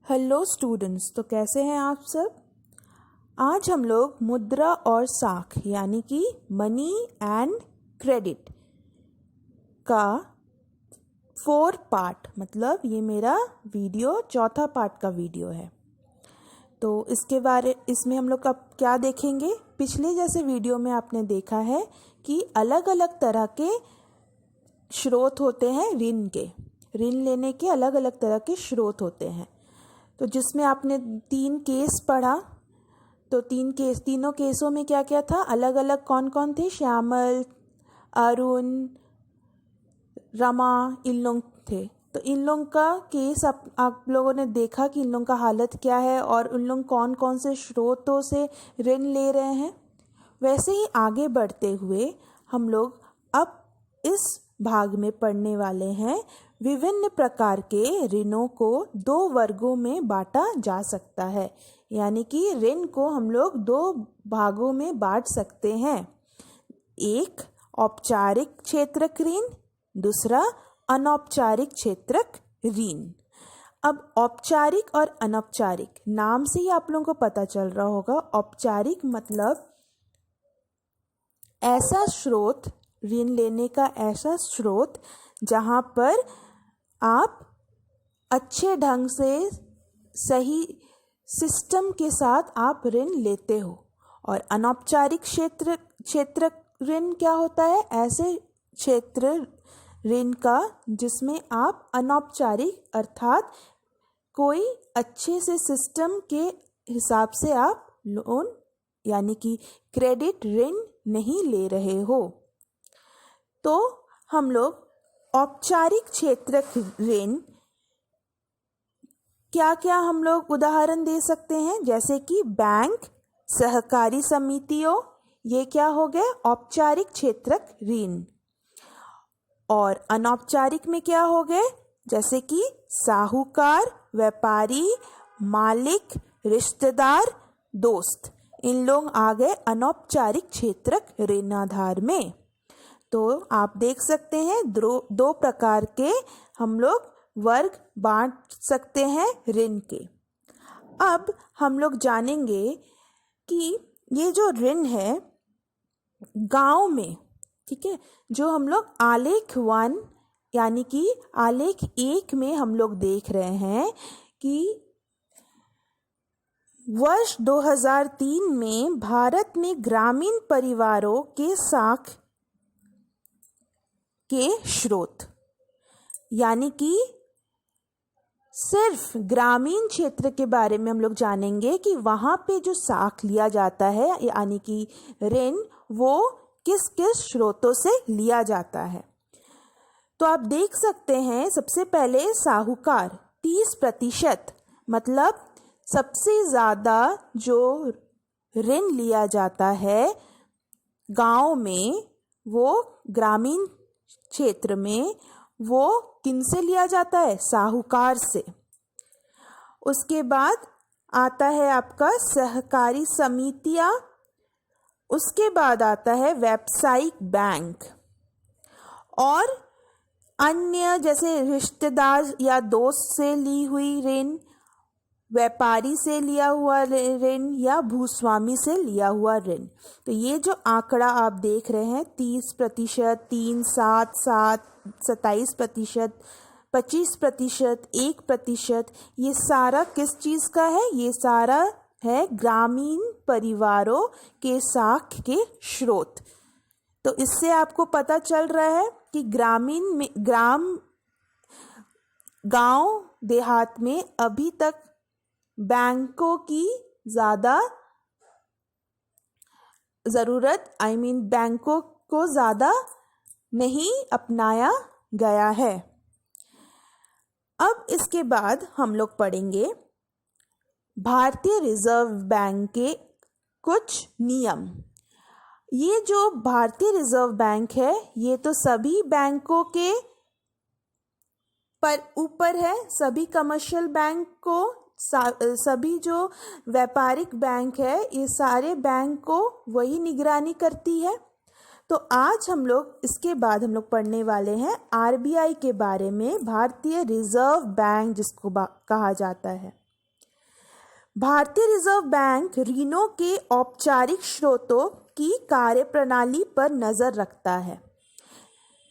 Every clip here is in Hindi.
हेलो स्टूडेंट्स, तो कैसे हैं आप सब। आज हम लोग मुद्रा और साख यानी कि मनी एंड क्रेडिट का 4 पार्ट, मतलब ये मेरा वीडियो चौथा पार्ट का वीडियो है। तो इसमें हम लोग अब क्या देखेंगे। पिछले जैसे वीडियो में आपने देखा है कि अलग अलग तरह के स्रोत होते हैं ऋण लेने के अलग अलग तरह के स्रोत होते हैं। तो जिसमें आपने 3 केस पढ़ा, तो तीनों केसों में क्या क्या था, अलग अलग कौन कौन थे, श्यामल, अरुण, रमा, इन लोग थे। तो इन लोगों का केस आप लोगों ने देखा कि इन लोगों का हालत क्या है और उन लोग कौन कौन से स्रोतों से ऋण ले रहे हैं। वैसे ही आगे बढ़ते हुए हम लोग अब इस भाग में पढ़ने वाले हैं विभिन्न प्रकार के ऋणों को 2 वर्गों में बांटा जा सकता है, यानी कि ऋण को हम लोग 2 भागों में बांट सकते हैं। एक औपचारिक क्षेत्रक ऋण, दूसरा अनौपचारिक क्षेत्रक ऋण। अब औपचारिक और अनौपचारिक नाम से ही आप लोगों को पता चल रहा होगा। औपचारिक मतलब ऐसा स्रोत, ऋण लेने का ऐसा स्रोत जहाँ पर आप अच्छे ढंग से सही सिस्टम के साथ आप ऋण लेते हो। और अनौपचारिक क्षेत्र ऋण क्या होता है, ऐसे क्षेत्र ऋण का जिसमें आप अनौपचारिक अर्थात कोई अच्छे से सिस्टम के हिसाब से आप लोन यानी कि क्रेडिट ऋण नहीं ले रहे हो। तो हम लोग औपचारिक क्षेत्रक ऋण क्या क्या हम लोग उदाहरण दे सकते हैं, जैसे कि बैंक, सहकारी समितियों, ये क्या हो गए औपचारिक क्षेत्रक ऋण। और अनौपचारिक में क्या हो गए, जैसे कि साहूकार, व्यापारी, मालिक, रिश्तेदार, दोस्त, इन लोग आ गए अनौपचारिक क्षेत्रक ऋण आधार में। तो आप देख सकते हैं 2 प्रकार के हम लोग वर्ग बांट सकते हैं ऋण के। अब हम लोग जानेंगे कि ये जो ऋण है गांव में, ठीक है, जो हम लोग आलेख 1 यानी कि आलेख 1 में हम लोग देख रहे हैं कि वर्ष 2003 में भारत में ग्रामीण परिवारों के साख के स्रोत, यानी कि सिर्फ ग्रामीण क्षेत्र के बारे में हम लोग जानेंगे कि वहाँ पे जो साख लिया जाता है यानी कि ऋण, वो किस किस स्रोतों से लिया जाता है। तो आप देख सकते हैं सबसे पहले साहूकार 30%, मतलब सबसे ज़्यादा जो ऋण लिया जाता है गांव में, वो ग्रामीण क्षेत्र में वो किन से लिया जाता है, साहूकार से। उसके बाद आता है आपका सहकारी समितियां, उसके बाद आता है व्यावसायिक बैंक, और अन्य जैसे रिश्तेदार या दोस्त से ली हुई ऋण, व्यापारी से लिया हुआ ऋण या भूस्वामी से लिया हुआ ऋण। तो ये जो आंकड़ा आप देख रहे हैं 30%, 3, 7, 7, 27%, 25%, 1%, ये सारा किस चीज़ का है, ये सारा है ग्रामीण परिवारों के साख के स्रोत। तो इससे आपको पता चल रहा है कि गांव देहात में अभी तक बैंकों की ज़्यादा ज़रूरत, बैंकों को ज़्यादा नहीं अपनाया गया है। अब इसके बाद हम लोग पढ़ेंगे भारतीय रिजर्व बैंक के कुछ नियम। ये जो भारतीय रिजर्व बैंक है, ये तो सभी बैंकों के पर ऊपर है, सभी कमर्शियल बैंक को, सभी जो व्यापारिक बैंक है, ये सारे बैंक को वही निगरानी करती है। तो आज हम लोग इसके बाद हम लोग पढ़ने वाले हैं आरबीआई के बारे में, भारतीय रिजर्व बैंक जिसको कहा जाता है। भारतीय रिजर्व बैंक ऋणों के औपचारिक स्रोतों की कार्यप्रणाली पर नज़र रखता है।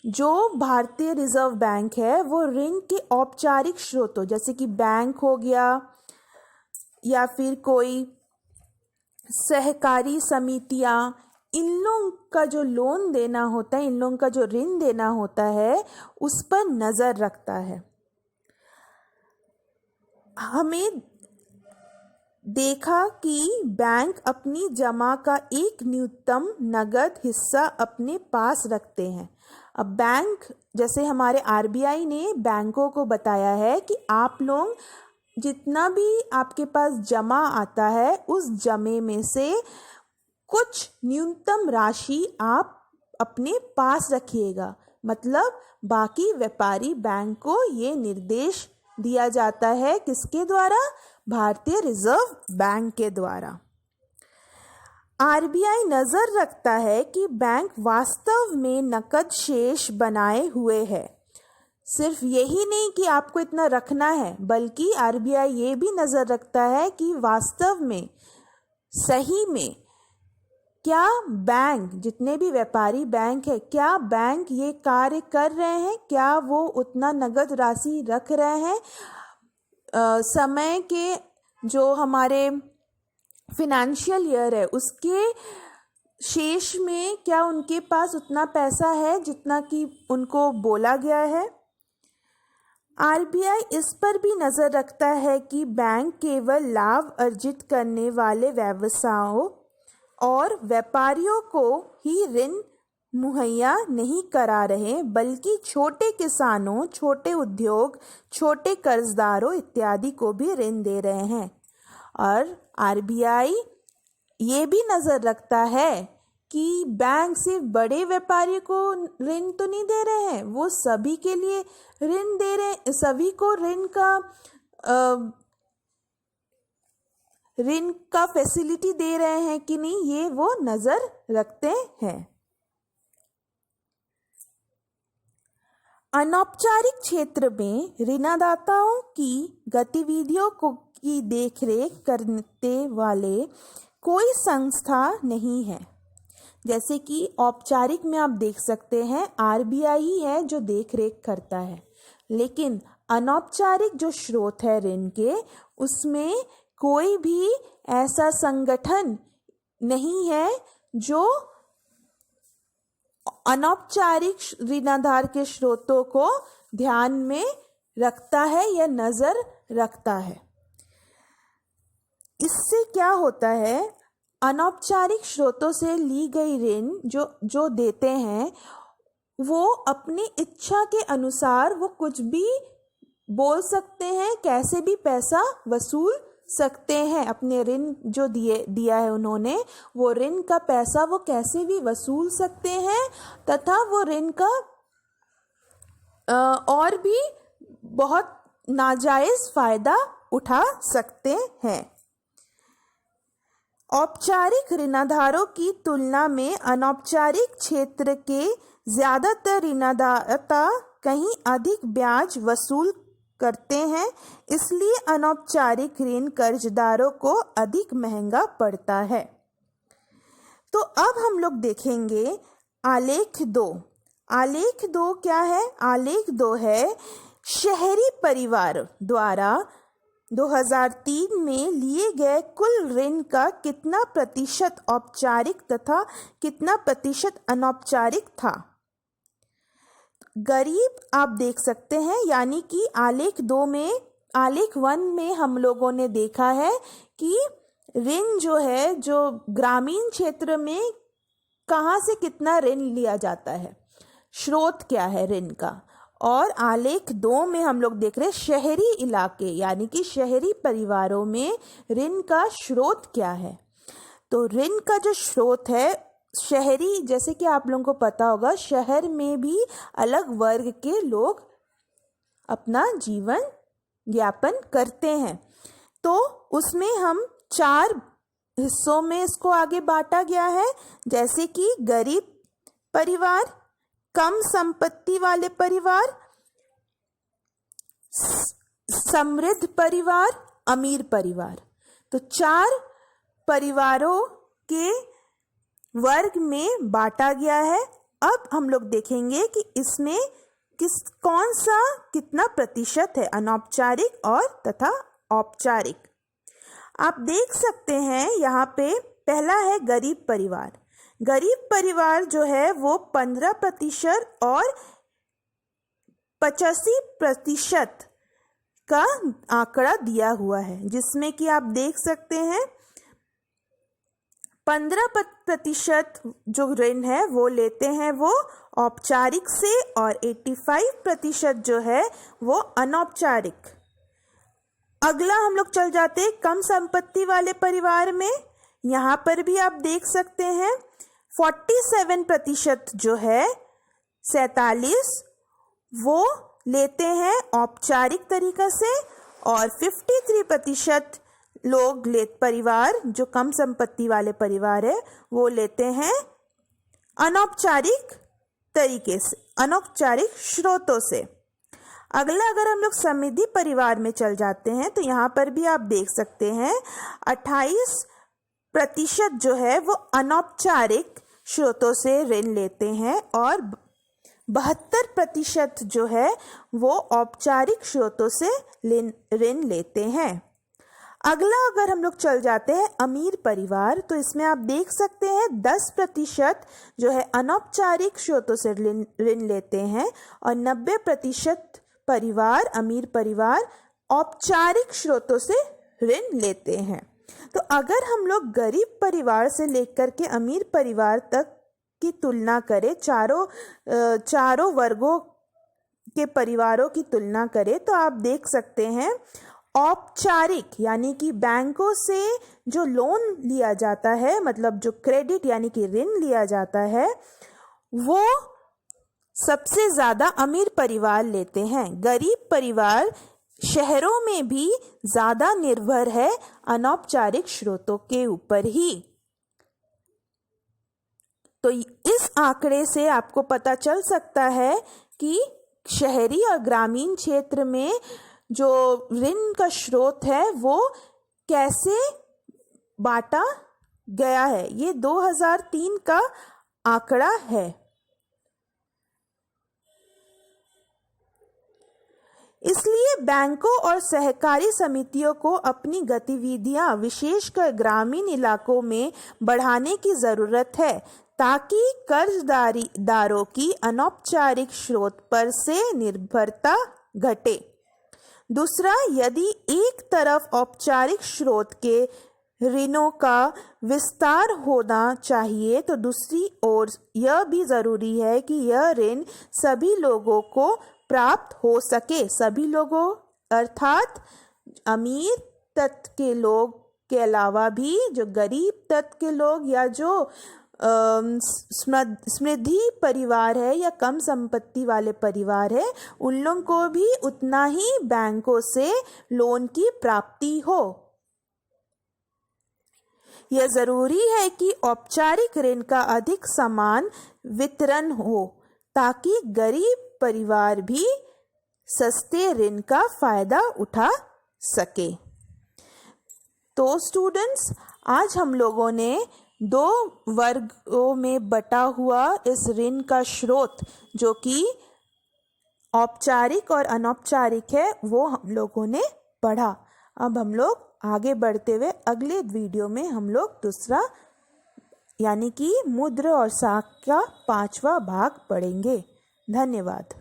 जो भारतीय रिजर्व बैंक है वो ऋण के औपचारिक स्रोतों जैसे कि बैंक हो गया या फिर कोई सहकारी समितियां, इन लोगों का जो लोन देना होता है, इन लोगों का जो ऋण देना होता है, उस पर नज़र रखता है। हमें देखा कि बैंक अपनी जमा का एक न्यूनतम नगद हिस्सा अपने पास रखते हैं। अब बैंक, जैसे हमारे आरबीआई ने बैंकों को बताया है कि आप लोग जितना भी आपके पास जमा आता है उस जमे में से कुछ न्यूनतम राशि आप अपने पास रखिएगा। मतलब बाकी व्यापारी बैंक को ये निर्देश दिया जाता है, किसके द्वारा? भारतीय रिजर्व बैंक के द्वारा। आरबीआई नज़र रखता है कि बैंक वास्तव में नकद शेष बनाए हुए है। सिर्फ यही नहीं कि आपको इतना रखना है, बल्कि आरबीआई ये भी नज़र रखता है कि वास्तव में, सही में क्या बैंक, जितने भी व्यापारी बैंक है, क्या बैंक ये कार्य कर रहे हैं? क्या वो उतना नगद राशि रख रहे हैं? समय के जो हमारे फिनेंशियल ईयर है उसके शेष में क्या उनके पास उतना पैसा है जितना कि उनको बोला गया है? आरबीआई इस पर भी नज़र रखता है कि बैंक केवल लाभ अर्जित करने वाले व्यवसायों और व्यापारियों को ही ऋण मुहैया नहीं करा रहे, बल्कि छोटे किसानों, छोटे उद्योग, छोटे कर्जदारों इत्यादि को भी ऋण दे रहे हैं। और आरबीआई ये भी नज़र रखता है कि बैंक सिर्फ बड़े व्यापारी को ऋण तो नहीं दे रहे हैं, वो सभी के लिए ऋण दे रहे, सभी को ऋण का फैसिलिटी दे रहे हैं कि नहीं, ये वो नज़र रखते हैं। अनौपचारिक क्षेत्र में ऋणदाताओं की गतिविधियों की देखरेख करने वाले कोई संस्था नहीं है। जैसे कि औपचारिक में आप देख सकते हैं आरबीआई ही है जो देखरेख करता है, लेकिन अनौपचारिक जो स्रोत है ऋण के, उसमें कोई भी ऐसा संगठन नहीं है जो अनौपचारिक ऋणाधार के स्रोतों को ध्यान में रखता है या नज़र रखता है। इससे क्या होता है, अनौपचारिक स्रोतों से ली गई ऋण जो देते हैं, वो अपनी इच्छा के अनुसार वो कुछ भी बोल सकते हैं, कैसे भी पैसा वसूल सकते हैं। अपने ऋण जो दिया है उन्होंने, वो ऋण का पैसा वो कैसे भी वसूल सकते हैं तथा वो ऋण का और भी बहुत नाजायज फायदा उठा सकते हैं। औपचारिक ऋणदाताओं की तुलना में अनौपचारिक क्षेत्र के ज़्यादातर ऋणदाता कहीं अधिक ब्याज वसूल करते हैं, इसलिए अनौपचारिक ऋण कर्जदारों को अधिक महंगा पड़ता है। तो अब हम लोग देखेंगे आलेख 2। आलेख 2 क्या है? आलेख 2 है शहरी परिवार द्वारा 2003 में लिए गए कुल ऋण का कितना प्रतिशत औपचारिक तथा कितना प्रतिशत अनौपचारिक था। गरीब आप देख सकते हैं, यानी कि आलेख 2 में, आलेख 1 में हम लोगों ने देखा है कि ऋण जो है, जो ग्रामीण क्षेत्र में कहाँ से कितना ऋण लिया जाता है, स्रोत क्या है ऋण का। और आलेख 2 में हम लोग देख रहे हैं शहरी इलाके, यानी कि शहरी परिवारों में ऋण का स्रोत क्या है। तो ऋण का जो स्रोत है शहरी, जैसे कि आप लोगों को पता होगा, शहर में भी अलग वर्ग के लोग अपना जीवन यापन करते हैं। तो उसमें हम 4 हिस्सों में इसको आगे बांटा गया है, जैसे कि गरीब परिवार, कम संपत्ति वाले परिवार, समृद्ध परिवार, अमीर परिवार। तो 4 परिवारों के वर्ग में बांटा गया है। अब हम लोग देखेंगे कि इसमें कौन सा कितना प्रतिशत है अनौपचारिक और तथा औपचारिक। आप देख सकते हैं यहाँ पे पहला है गरीब परिवार। गरीब परिवार जो है वो 15% और 85% का आंकड़ा दिया हुआ है, जिसमें कि आप देख सकते हैं 15% जो ऋण है वो लेते हैं वो औपचारिक से और 85% जो है वो अनौपचारिक। अगला हम लोग चल जाते हैं कम संपत्ति वाले परिवार में। यहाँ पर भी आप देख सकते हैं 47% जो है 47 वो लेते हैं औपचारिक तरीका से और 53% लोग परिवार जो कम संपत्ति वाले परिवार है वो लेते हैं अनौपचारिक तरीके से, अनौपचारिक स्रोतों से। अगला अगर हम लोग समृद्धि परिवार में चल जाते हैं तो यहाँ पर भी आप देख सकते हैं 28% जो है वो अनौपचारिक स्रोतों से ऋण लेते हैं और 72% जो है वो औपचारिक स्रोतों से ऋण लेते हैं। अगला अगर हम लोग चल जाते हैं अमीर परिवार तो इसमें आप देख सकते हैं 10% जो है अनौपचारिक स्रोतों से ऋण लेते हैं और 90% परिवार अमीर परिवार औपचारिक स्रोतों से ऋण लेते हैं। तो अगर हम लोग गरीब परिवार से लेकर के अमीर परिवार तक की तुलना करें, चारों वर्गों के परिवारों की तुलना करें तो आप देख सकते हैं औपचारिक यानी कि बैंकों से जो लोन लिया जाता है, मतलब जो क्रेडिट यानी कि ऋण लिया जाता है, वो सबसे ज़्यादा अमीर परिवार लेते हैं। गरीब परिवार शहरों में भी ज़्यादा निर्भर है अनौपचारिक स्रोतों के ऊपर ही। तो इस आंकड़े से आपको पता चल सकता है कि शहरी और ग्रामीण क्षेत्र में जो ऋण का स्रोत है वो कैसे बांटा गया है। ये 2003 का आंकड़ा है। इसलिए बैंकों और सहकारी समितियों को अपनी गतिविधियां विशेषकर ग्रामीण इलाकों में बढ़ाने की ज़रूरत है ताकि कर्जदारों की अनौपचारिक स्रोत पर से निर्भरता घटे। दूसरा, यदि एक तरफ औपचारिक स्रोत के ऋणों का विस्तार होना चाहिए तो दूसरी ओर यह भी ज़रूरी है कि यह ऋण सभी लोगों को प्राप्त हो सके। सभी लोगों अर्थात अमीर तत्व के लोग के अलावा भी जो गरीब तत्व के लोग या जो समृद्धि परिवार है या कम संपत्ति वाले परिवार है, उन लोगों को भी उतना ही बैंकों से लोन की प्राप्ति हो। यह जरूरी है कि औपचारिक ऋण का अधिक समान वितरण हो ताकि गरीब परिवार भी सस्ते ऋण का फायदा उठा सके। तो स्टूडेंट्स, आज हम लोगों ने 2 वर्गों में बटा हुआ इस ऋण का स्रोत जो कि औपचारिक और अनौपचारिक है वो हम लोगों ने पढ़ा। अब हम लोग आगे बढ़ते हुए अगले वीडियो में हम लोग दूसरा यानी कि मुद्रा और साख का 5वां भाग पढ़ेंगे। धन्यवाद।